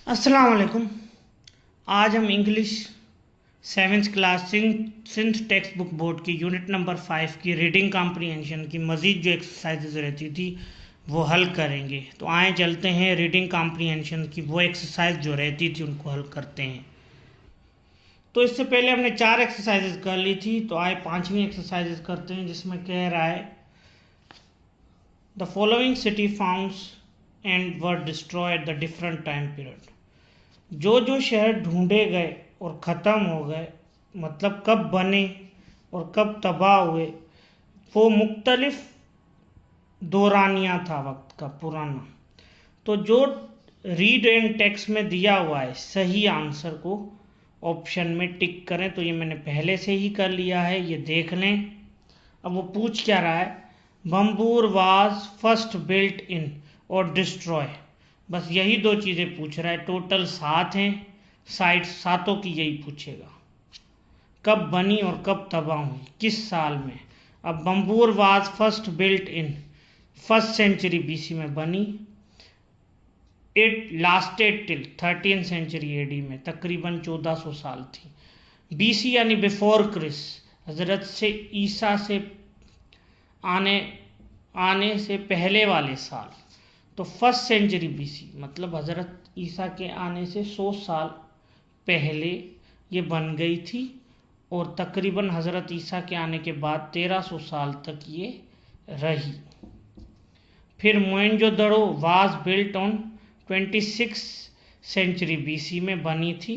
अस्सलाम वालेकुम। आज हम English seventh class synth text book board की यूनिट नंबर 5 की रीडिंग कॉम्प्रीहेंशन की मज़ीद जो एक्सरसाइजेज रहती थी वो हल करेंगे। तो आए चलते हैं रीडिंग कॉम्प्रीहेंशन की वो एक्सरसाइज जो रहती थी उनको हल करते हैं। तो इससे पहले हमने 4 एक्सरसाइजेज कर ली थी, तो आए 5वीं एक्सरसाइजेज करते हैं जिसमें कह रहा है the following city founts and were destroyed the different time period. जो जो शहर ढूंढे गए और ख़त्म हो गए, मतलब कब बने और कब तबाह हुए, वो मुख्तलिफ दौरानिया था वक्त का पुराना। तो जो रीड एंड टेक्स्ट में दिया हुआ है सही आंसर को ऑप्शन में टिक करें। तो ये मैंने पहले से ही कर लिया है, ये देख लें। अब वो पूछ क्या रहा है, बम्बूर वाज फर्स्ट बिल्ट इन और डिस्ट्रॉय, बस यही दो चीज़ें पूछ रहा है। टोटल 7 हैं, साइट सातों की यही पूछेगा। कब बनी और कब तबाह हुई, किस साल में। अब Bhambore was first built in first century BC में बनी। It lasted till 13 century AD में, तकरीबन 1400 साल थी। बीसी यानी बिफोर क्रिस, हजरत से ईसा से आने से पहले वाले साल। तो फर्स्ट सेंचुरी बीसी मतलब हजरत ईसा के आने से 100 साल पहले ये बन गई थी और तकरीबन हजरत ईसा के आने के बाद 1300 साल तक ये रही। फिर Mohenjodaro was built on 26 century BC में बनी थी।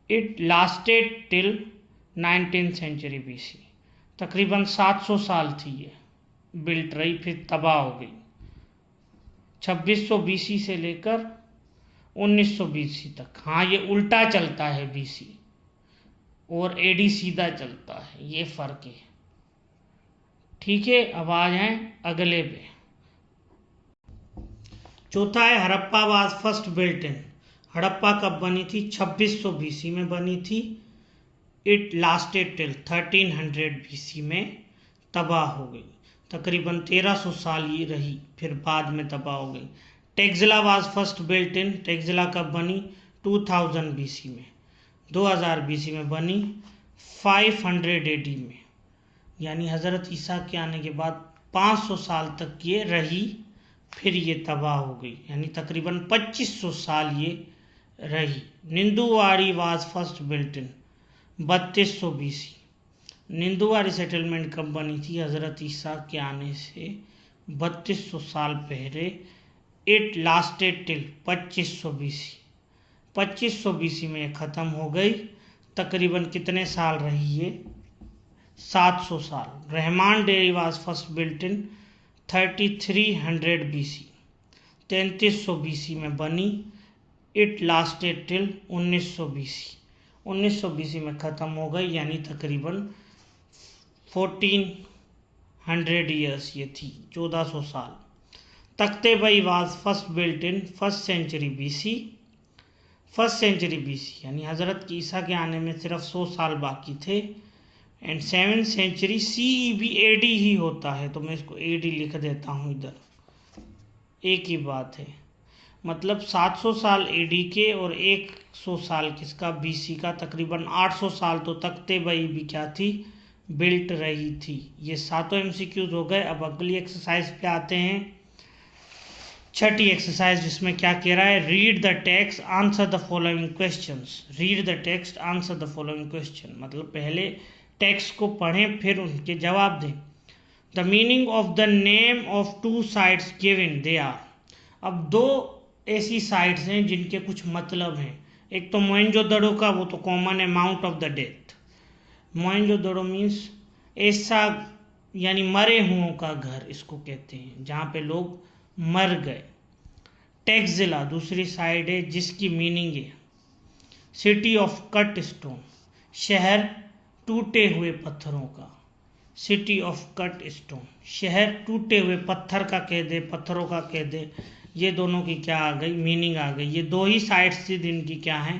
It lasted till 19 century BC, तकरीबन 700 साल थी ये बिल्ट रही, फिर तबाह हो गई। 2600 बीसी से लेकर 1900 बीसी तक। हाँ, ये उल्टा चलता है बीसी और एडी सीधा चलता है, ये फर्क है। ठीक है, अब आ जाएं अगले पे। चौथा है हड़प्पा वाज फर्स्ट बिल्ट इन। हड़प्पा कब बनी थी, 2600 बीसी में बनी थी। इट लास्टेड टिल 1300 बीसी में तबाह हो गई, तकरीबन 1300 साल ये रही, फिर बाद में तबाह हो गई। Techzilla was first built in, Techzilla कब बनी, 2000 बीसी में, 2000 बीसी में बनी। 500 एडी में, यानी हज़रत ईसा के आने के बाद 500 साल तक ये रही, फिर ये तबाह हो गई, यानी तकरीबन 2500 साल ये रही। Nindowari was first built in 3200 BC. Nindowari settlement कब बनी थी, हज़रत ईसा के आने से 3200 साल पहले। It lasted till 2500 BC, 2500 BC में ख़त्म हो गई, तकरीबन कितने साल रही ये, 700 साल। Rahman dairy was first built in 3300 BC, 3300 BC में बनी। It lasted till 1900 BC, 1900 BC में ख़त्म हो गई, यानी तकरीबन 1400 ईयर्स ये थी, 1400 साल। Takhtebai was first built in first century BC, first century BC यानी हज़रत ईसा के आने में सिर्फ 100 साल बाकी थे। एंड 7th सेंचुरी सी भी एडी ही होता है, तो मैं इसको एडी लिख देता हूँ इधर, एक ही बात है। मतलब 700 साल एडी के और 100 साल किसका, बीसी का, तकरीबन 800 साल तो तख्तेबई भी क्या थी, बिल्ट रही थी। ये सातों एमसीक्यूज हो गए। अब अगली एक्सरसाइज पे आते हैं, छठी एक्सरसाइज, जिसमें क्या कह रहा है, read the text answer the following questions. Read the text answer the following question, मतलब पहले टेक्स्ट को पढ़ें फिर उनके जवाब दें। The meaning of the name of 2 sites given they are. अब 2 ऐसी साइट्स हैं जिनके कुछ मतलब हैं। एक तो मोहनजोदड़ो का, वो तो कॉमन है, mount of the death. Mohenjodaro means ऐसा, यानी मरे हुओं का घर इसको कहते हैं, जहाँ पे लोग मर गए। टेक्जिला दूसरी साइड है जिसकी मीनिंग है सिटी ऑफ कट स्टोन, शहर टूटे हुए पत्थरों का। सिटी ऑफ कट स्टोन, शहर टूटे हुए पत्थर का कह दे, पत्थरों का कह दे, ये दोनों की क्या आ गई, मीनिंग आ गई। ये 2 ही साइड्स थी जिनकी क्या है,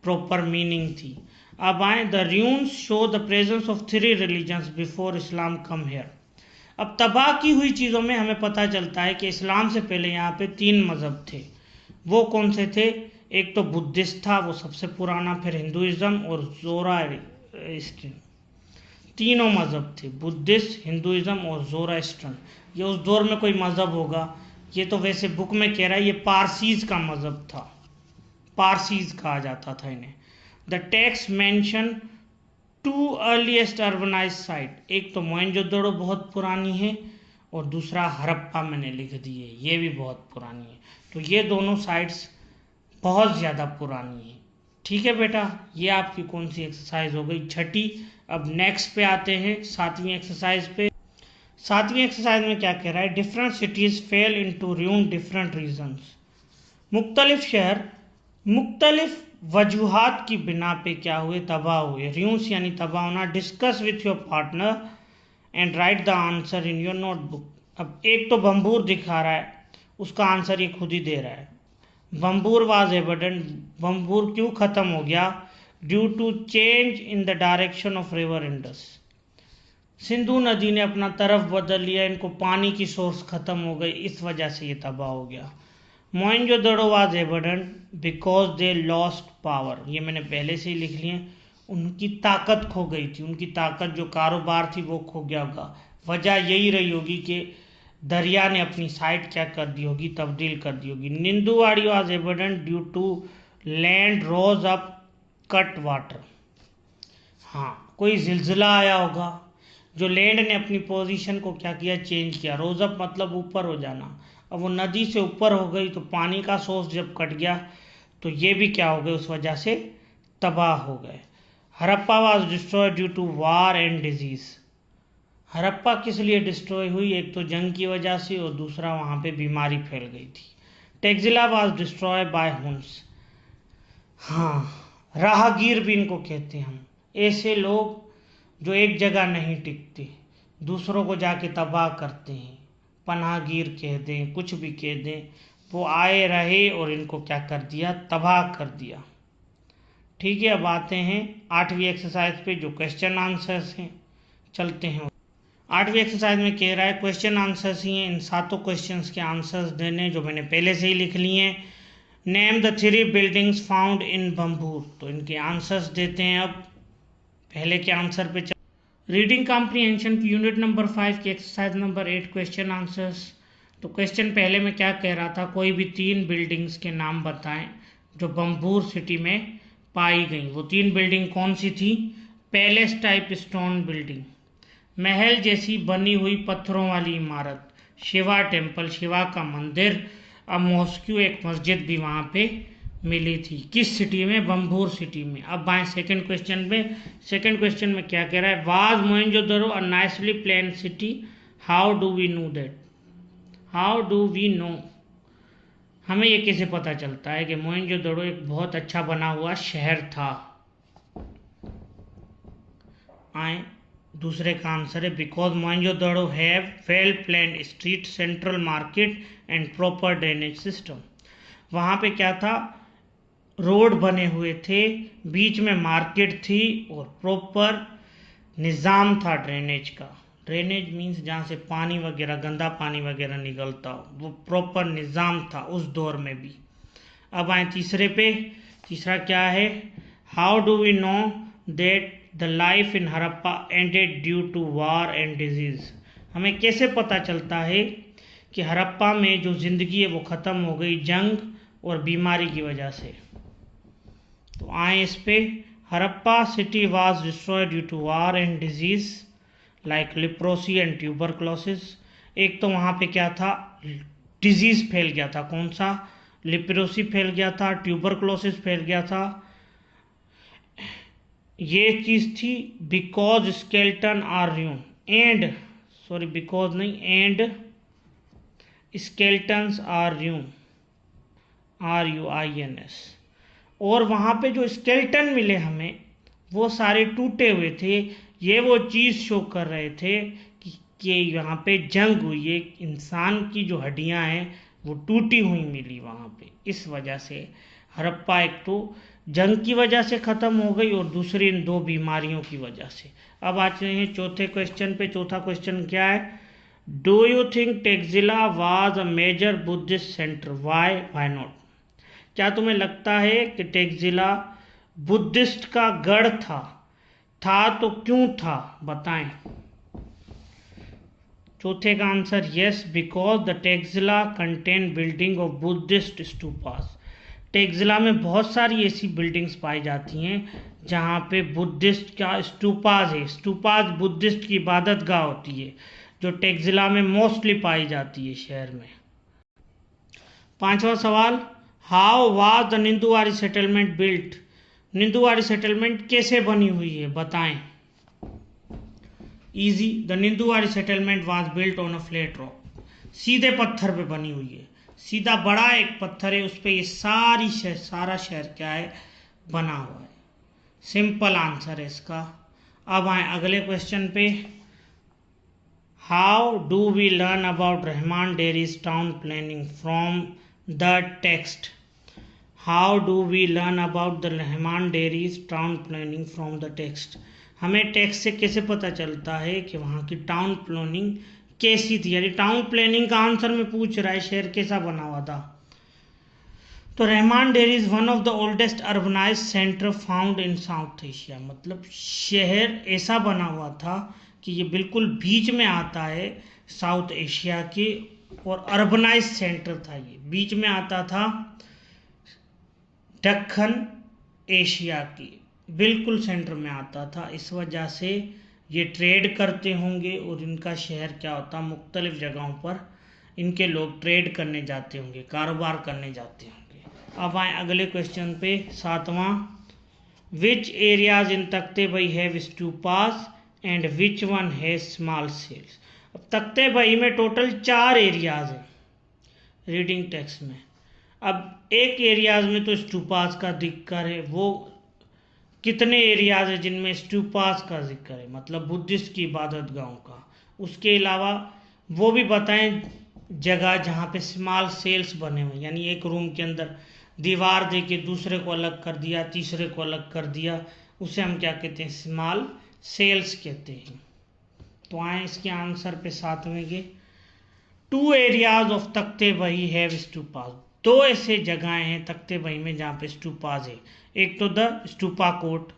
प्रॉपर मीनिंग थी। अब आए, the ruins show the presence of 3 religions before Islam come here. अब तबाह की हुई चीज़ों में हमें पता चलता है कि इस्लाम से पहले यहाँ पे 3 मज़हब थे। वो कौन से थे, एक तो बुद्धिस्ट था वो सबसे पुराना, फिर हिंदुइज्म और ज़ोरास्ट्रियन, तीनों मज़हब थे, बुद्धिस्ट, हिंदुइज्म और ज़ोरास्ट्रियन। ये उस दौर में कोई मज़हब होगा, ये तो वैसे बुक में कह रहा है ये पारसीज का मज़हब था, पारसीज कहा जाता था इन्हें। The text mention two earliest urbanize site, एक तो मोहनजोदड़ो बहुत पुरानी है और दूसरा हड़प्पा मैंने लिख दी है, ये भी बहुत पुरानी है। तो ये दोनों साइट्स बहुत ज़्यादा पुरानी है। ठीक है बेटा, ये आपकी कौन सी एक्सरसाइज हो गई, छठी। अब नेक्स्ट पे आते हैं, सातवीं एक्सरसाइज पे। सातवीं एक्सरसाइज में क्या कह रहा है, different cities fell into ruin different reasons. मुख्तलिफ शहर मुख्तलिफ वजूहात की बिना पे क्या हुए, तबाह हुए। र्यूस यानी तबाह होना। Discuss with your partner and right the answer in your notebook. अब एक तो बम्बूर दिखा रहा है, उसका आंसर ये खुद ही दे रहा है। बम्बूर वाज एविडेंट, बम्बूर क्यों ख़त्म हो गया, due to change in the direction of river Indus. Sindhu नदी ने अपना तरफ बदल लिया, इनको पानी की सोर्स ख़त्म हो गई, इस वजह से ये तबाह हो गया। Mohenjodaro was evident because they lost power, ये मैंने पहले से ही लिख लिए, उनकी ताकत खो गई थी, उनकी ताकत जो कारोबार थी वो खो गया होगा। वजह यही रही होगी कि दरिया ने अपनी साइड क्या कर दी होगी, तब्दील कर दी होगी। Nindowari was evident due to land rose up cut water, हाँ कोई जिलजिला आया होगा जो लैंड ने अपनी पोजीशन को क्या किया, चेंज किया। रोज अप मतलब ऊपर हो जाना, अब वो नदी से ऊपर हो गई तो पानी का सोर्स जब कट गया तो ये भी क्या हो गए, उस वजह से तबाह हो गए। Harappa was destroyed due to war and disease. Harappa किस लिए डिस्ट्रॉय हुई, एक तो जंग की वजह से और दूसरा वहाँ पे बीमारी फैल गई थी। Techzilla was destroy bye Hund's, हाँ राहगीर भी इनको कहते हैं हम, ऐसे लोग जो एक जगह नहीं टिकते, दूसरों को जाके तबाह करते हैं, पनाहगीर कह दें, कुछ भी कह दें, वो आए रहे और इनको क्या कर दिया, तबाह कर दिया। ठीक है, अब आते हैं आठवीं एक्सरसाइज पे जो क्वेश्चन आंसर्स हैं, चलते हैं। आठवीं एक्सरसाइज में कह रहा है क्वेश्चन आंसर्स ही हैं, इन सातों क्वेश्चंस के आंसर्स देने जो मैंने पहले से ही लिख लिए हैं। Name the 3 buildings found in Bhambore, तो इनके आंसर्स देते हैं। अब पहले के आंसर पे रीडिंग कॉम्प्रीहेंशन की यूनिट नंबर 5 की एक्सरसाइज नंबर 8 क्वेश्चन आंसर्स। तो क्वेश्चन पहले में क्या कह रहा था, कोई भी 3 बिल्डिंग्स के नाम बताएं जो बम्बूर सिटी में पाई गई। वो 3 बिल्डिंग कौन सी थी, पैलेस टाइप स्टोन बिल्डिंग, महल जैसी बनी हुई पत्थरों वाली इमारत, शिवा टेम्पल शिवा का मंदिर, अब मॉस्क्यू एक मस्जिद भी वहाँ पे मिली थी। किस सिटी में, बम्बूर सिटी में। अब आए सेकंड क्वेश्चन में। सेकंड क्वेश्चन में क्या कह रहा है, was Mohenjodaro a nicely plan city, how do we know that, how do we know, हमें ये कैसे पता चलता है कि मोहनजोदड़ो एक बहुत अच्छा बना हुआ शहर था। आए दूसरे का आंसर है because Mohenjodaro have well planned street, central market and proper drainage system. वहाँ पे क्या था, रोड बने हुए थे, बीच में मार्केट थी और प्रॉपर निज़ाम था ड्रेनेज का। ड्रेनेज मीन्स जहाँ से पानी वगैरह, गंदा पानी वगैरह निकलता हो, वो प्रॉपर निज़ाम था उस दौर में भी। अब आए तीसरे पे। तीसरा क्या है, how do we know that the life in Harappa ended due to war and disease, हमें कैसे पता चलता है कि हड़प्पा में जो ज़िंदगी है वो ख़त्म हो गई जंग और बीमारी की वजह से। तो आए इस पे, Harappa city was destroyed due to war and disease like leprosy and tuberculosis. एक तो वहाँ पे क्या था, डिजीज फैल गया था, कौन सा, लिप्रोसी फैल गया था, ट्यूबरक्लोसिस फैल गया था। ये चीज़ थी because skeleton are ruin and, sorry because नहीं, and skeletons are ruin, RUINS। और वहाँ पे जो स्केल्टन मिले हमें वो सारे टूटे हुए थे, ये वो चीज़ शो कर रहे थे कि यहाँ पे जंग हुई है, इंसान की जो हड्डियाँ हैं वो टूटी हुई मिली वहाँ पे। इस वजह से हड़प्पा एक तो जंग की वजह से ख़त्म हो गई और दूसरी इन 2 बीमारियों की वजह से। अब आते हैं चौथे क्वेश्चन पे। चौथा क्वेश्चन क्या है, do you think Taxila was a major Buddhist centre, why not. क्या तुम्हें लगता है कि टैक्सिला बुद्धिस्ट का गढ़ था तो क्यों था, बताएं। चौथे का answer yes, because the Taxila contain building of Buddhist stupas. Taxila में बहुत सारी ऐसी बिल्डिंग्स पाई जाती हैं जहाँ पे बुद्धिस्ट का स्तूपास है। स्तूपास बुद्धिस्ट की इबादत गाह होती है जो टैक्सिला में मोस्टली पाई जाती है शहर में। पांचवा सवाल, how was the Nindowari settlement built. Nindowari settlement कैसे बनी हुई है, बताएं। Easy, the Nindowari settlement was built on a flat rock. सीधे पत्थर पे बनी हुई है। सीधा बड़ा एक पत्थर है, उस पर ये सारा शहर क्या है, बना हुआ है। सिंपल आंसर है इसका। अब आए अगले क्वेश्चन पे। How do we learn about Rehman Dheri's town planning from the text. How do we learn about the Rehman Dheri's town planning from the text. हमें टेक्स्ट से कैसे पता चलता है कि वहाँ की टाउन प्लानिंग कैसी थी, यानी टाउन प्लानिंग का आंसर में पूछ रहा है शहर कैसा बना हुआ था। तो Rahman dairy is one of the oldest urbanise centre found in south Asia. मतलब शहर ऐसा बना हुआ था कि ये बिल्कुल बीच में आता है साउथ एशिया के, और अर्बनाइज सेंटर था, ये बीच में आता था दक्खन एशिया की, बिल्कुल सेंटर में आता था। इस वजह से ये ट्रेड करते होंगे और इनका शहर क्या होता, मुख्तलिफ जगहों पर इनके लोग ट्रेड करने जाते होंगे, कारोबार करने जाते होंगे। अब आए अगले क्वेश्चन पे, सातवां। विच एरियाज इन तख्ते बई have stupas and which one है स्मॉल सेल्स। अब तख्ते बई में टोटल 4 एरियाज हैं रीडिंग टेक्स्ट में। अब एक एरियाज में तो स्टूपास का जिक्र है, वो कितने एरियाज है जिनमें स्टूपास का जिक्र है, मतलब बुद्धिस्ट की इबादत गाहों का। उसके अलावा वो भी बताएं जगह जहाँ पे स्मॉल सेल्स बने हुए, यानी एक रूम के अंदर दीवार दे के दूसरे को अलग कर दिया, तीसरे को अलग कर दिया, उसे हम क्या कहते हैं, स्मॉल सेल्स कहते हैं। तो आए इसके आंसर पे सातवें के। 2 एरियाज ऑफ तख्ते बही हैव स्टूपास। 2 ऐसे जगहें हैं तख्ते बही में जहाँ पे स्टूपास है। एक तो द स्टूपा कोर्ट,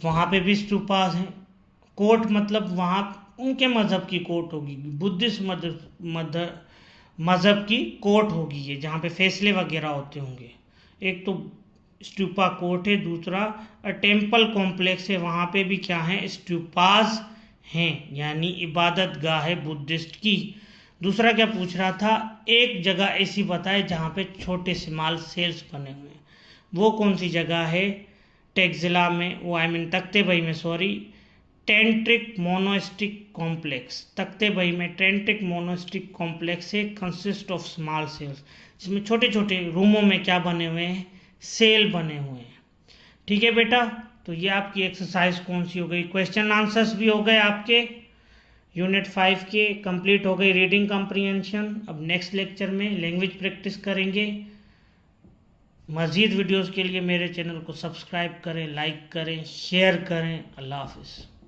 वहाँ पे भी स्टूपास हैं। कोर्ट मतलब वहाँ उनके मज़हब की कोर्ट होगी, बुद्धिस्ट मज़हब की कोर्ट होगी ये, जहाँ पे फैसले वगैरह होते होंगे। एक तो स्टूपा कोर्ट है, दूसरा टेम्पल कॉम्प्लेक्स है, वहाँ पे भी क्या है, स्टूपास हैं, यानी इबादत गाह है बुद्धिस्ट की। दूसरा क्या पूछ रहा था, एक जगह ऐसी बताए जहाँ पे छोटे स्मॉल सेल्स बने हुए हैं, वो कौन सी जगह है। टैक्सिला में, वो तख्ते बही में, सॉरी, टेंट्रिक मोनास्टिक कॉम्प्लेक्स। तख्ते बही में टेंट्रिक मोनास्टिक कॉम्प्लेक्स है, कंसिस्ट ऑफ स्मॉल सेल्स, जिसमें छोटे छोटे रूमों में क्या बने हुए हैं, सेल बने हुए हैं। ठीक है बेटा, तो ये आपकी एक्सरसाइज कौन सी हो गई, क्वेश्चन आंसर्स भी हो गए आपके यूनिट 5 के, कंप्लीट हो गई रीडिंग कॉम्प्रिहेंशन। अब नेक्स्ट लेक्चर में लैंग्वेज प्रैक्टिस करेंगे। मज़ीद वीडियोस के लिए मेरे चैनल को सब्सक्राइब करें, लाइक करें, शेयर करें। अल्लाह हाफिज़।